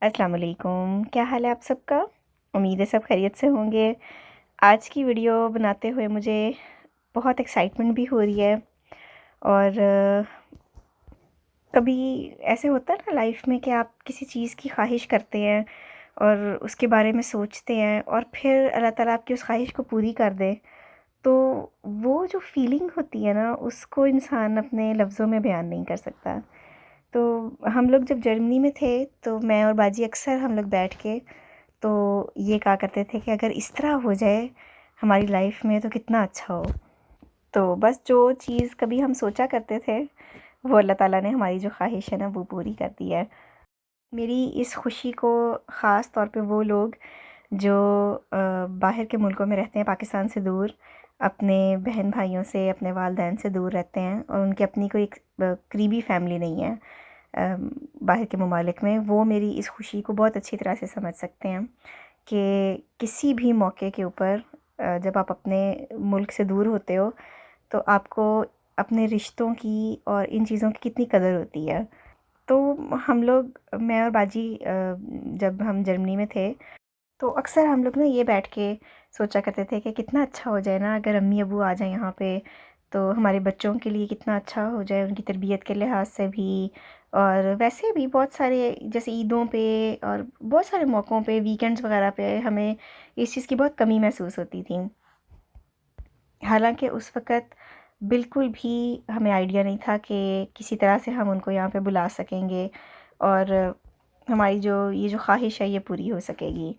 अस्सलाम वालेकुम। क्या हाल है आप सबका? उम्मीद है सब खैरियत से होंगे। आज की वीडियो बनाते हुए मुझे बहुत एक्साइटमेंट भी हो रही है और कभी ऐसे होता है ना लाइफ में कि आप किसी चीज़ की ख्वाहिश करते हैं और उसके बारे में सोचते हैं और फिर अल्लाह ताला आपकी उस ख्वाहिश को पूरी कर दे, तो वो जो फीलिंग होती है ना, उसको इंसान अपने लफ्ज़ों में बयान नहीं कर सकता। तो हम लोग जब जर्मनी में थे, तो मैं और बाजी अक्सर हम लोग बैठ के तो ये कहा करते थे कि अगर इस तरह हो जाए हमारी लाइफ में तो कितना अच्छा हो। तो बस जो चीज़ कभी हम सोचा करते थे, वो अल्लाह ताला ने हमारी जो ख्वाहिश है ना वो पूरी कर दी है। मेरी इस खुशी को ख़ास तौर पे वो लोग जो बाहर के मुल्कों में रहते हैं, पाकिस्तान से दूर, अपने बहन भाइयों से, अपने वालिदैन से दूर रहते हैं और उनकी अपनी कोई करीबी फैमिली नहीं है बाहर के ममालिक में, वो मेरी इस खुशी को बहुत अच्छी तरह से समझ सकते हैं कि किसी भी मौके के ऊपर जब आप अपने मुल्क से दूर होते हो तो आपको अपने रिश्तों की और इन चीज़ों की कितनी कदर होती है। तो हम लोग, मैं और बाजी, जब हम जर्मनी में थे तो अक्सर हम लोग ना ये बैठ के सोचा करते थे कि कितना अच्छा हो जाए ना अगर अम्मी अबू आ जाएं यहाँ पे, तो हमारे बच्चों के लिए कितना अच्छा हो जाए उनकी तरबियत के लिहाज से भी, और वैसे भी बहुत सारे जैसे ईदों पे और बहुत सारे मौक़ों पे, वीकेंड्स वगैरह पे हमें इस चीज़ की बहुत कमी महसूस होती थी। हालांकि उस वक़्त बिल्कुल भी हमें आइडिया नहीं था कि किसी तरह से हम उनको यहाँ पे बुला सकेंगे और हमारी जो ये जो ख्वाहिश है ये पूरी हो सकेगी।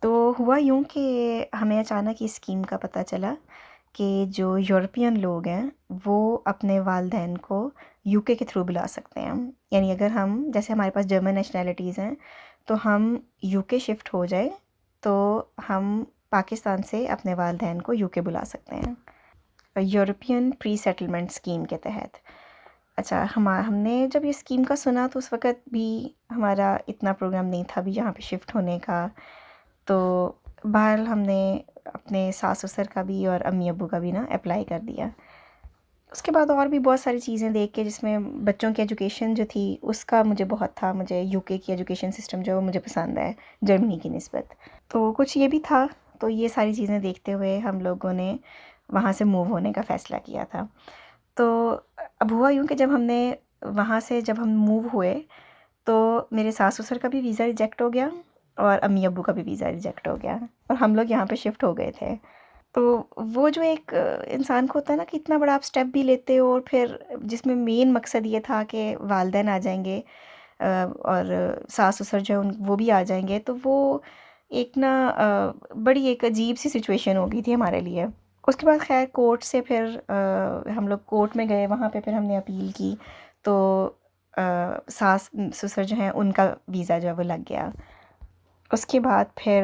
तो हुआ यूँ कि हमें अचानक इस स्कीम का पता चला कि जो यूरोपियन लोग हैं वो अपने वालिदैन को यूके के थ्रू बुला सकते हैं। यानी अगर हम, जैसे हमारे पास जर्मन नेशनैलिटीज़ हैं, तो हम यूके शिफ्ट हो जाए तो हम पाकिस्तान से अपने वालिदैन को यूके बुला सकते हैं यूरोपियन प्री सेटलमेंट स्कीम के तहत। अच्छा, हमने जब ये स्कीम का सुना तो उस वक़्त भी हमारा इतना प्रोग्राम नहीं था अभी यहाँ पे शिफ्ट होने का। तो बहरहाल हमने अपने सास-ससुर का भी और अम्मी-अब्बू का भी ना अप्लाई कर दिया। उसके बाद और भी बहुत सारी चीज़ें देख के, जिसमें बच्चों की एजुकेशन जो थी उसका मुझे बहुत था, मुझे यूके की एजुकेशन सिस्टम जो है वो मुझे पसंद है जर्मनी की निस्बत। तो कुछ ये भी था, तो ये सारी चीज़ें देखते हुए हम लोगों ने वहाँ से मूव होने का फ़ैसला किया था। तो अब हुआ यूँ कि जब हमने वहाँ से जब हम मूव हुए तो मेरे सास-ससुर का भी वीज़ा रिजेक्ट हो गया और अम्मी-अब्बू का भी वीज़ा रिजेक्ट हो गया और हम लोग यहाँ पे शिफ्ट हो गए थे। तो वो जो एक इंसान को होता है ना कि इतना बड़ा आप स्टेप भी लेते हो और फिर जिसमें मेन मकसद ये था कि वालिदैन आ जाएँगे और सास-ससुर जो है उन वो भी आ जाएँगे, तो वो एक ना बड़ी एक अजीब-सी सिचुएशन हो गई थी हमारे लिए। उसके बाद ख़ैर कोर्ट से फिर हम लोग कोर्ट में गए, वहाँ पे फिर हमने अपील की, तो सास ससुर जो हैं उनका वीज़ा जो है वो लग गया। उसके बाद फिर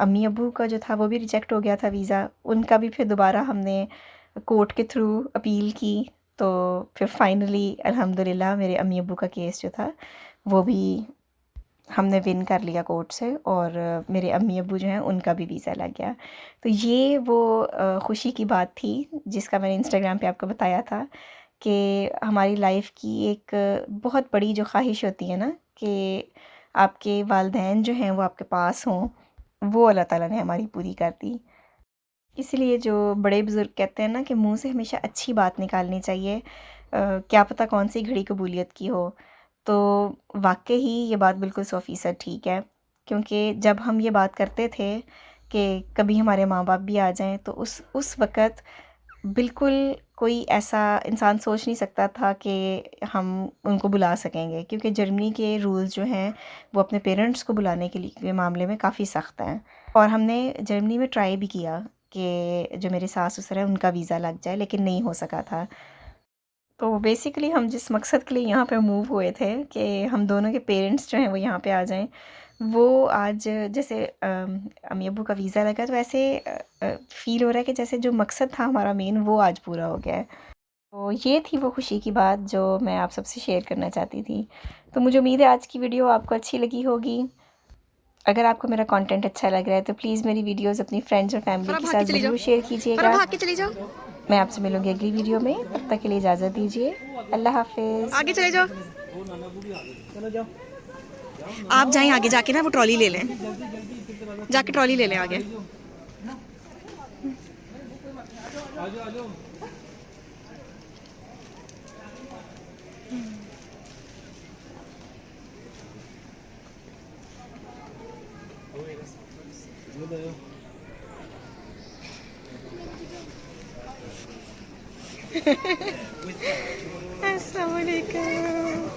अम्मी अब्बू का जो था वो भी रिजेक्ट हो गया था वीज़ा, उनका भी फिर दोबारा हमने कोर्ट के थ्रू अपील की, तो फिर फाइनली अल्हम्दुलिल्लाह मेरे अम्मी अब्बू का केस जो था वो भी हमने विन कर लिया कोर्ट से और मेरे अम्मी अब्बू जो हैं उनका भी वीज़ा लग गया। तो ये वो खुशी की बात थी जिसका मैंने इंस्टाग्राम पे आपको बताया था कि हमारी लाइफ की एक बहुत बड़ी जो ख्वाहिश होती है ना कि आपके वालिदैन जो हैं वो आपके पास हों, वो अल्लाह ताला ने हमारी पूरी कर दी। इसलिए जो बड़े बुज़ुर्ग कहते हैं ना कि मुँह से हमेशा अच्छी बात निकालनी चाहिए, क्या पता कौन-सी घड़ी कबूलियत की हो। तो वाक़ई ही ये बात बिल्कुल 100% ठीक है, क्योंकि जब हम ये बात करते थे कि कभी हमारे माँ-बाप भी आ जाएँ, तो उस वक़्त बिल्कुल कोई ऐसा इंसान सोच नहीं सकता था कि हम उनको बुला सकेंगे, क्योंकि जर्मनी के रूल्स जो हैं वो अपने पेरेंट्स को बुलाने के मामले में काफ़ी सख्त हैं। और हमने जर्मनी में ट्राई भी किया कि जो मेरे सास-ससुर हैं उनका वीज़ा लग जाए, लेकिन नहीं हो सका था। तो बेसिकली हम जिस मकसद के लिए यहाँ पे मूव हुए थे कि हम दोनों के पेरेंट्स जो हैं वो यहाँ पे आ जाएँ, वो आज जैसे अम्मी-अब्बू का वीज़ा लगा, तो ऐसे फ़ील हो रहा है कि जैसे जो मकसद था हमारा मेन वो आज पूरा हो गया है। तो ये थी वो खुशी की बात जो मैं आप सबसे शेयर करना चाहती थी। तो मुझे उम्मीद है आज की वीडियो आपको अच्छी लगी होगी। अगर आपको मेरा कंटेंट अच्छा लग रहा है तो प्लीज़ मेरी वीडियोस अपनी फ्रेंड्स और फैमिली के साथ ज़रूर शेयर कीजिएगा। भाग के चली जाओ। मैं आपसे मिलूँगी अगली वीडियो में, तब तक के लिए इजाज़त दीजिए। अल्लाह हाफ़िज़। आगे चले जाओ। چلو جاؤ آپ جائیں آگے جا کے نا وہ ٹرالی لے لیں, جا کے ٹرالی لے لیں آگے. السلام علیکم.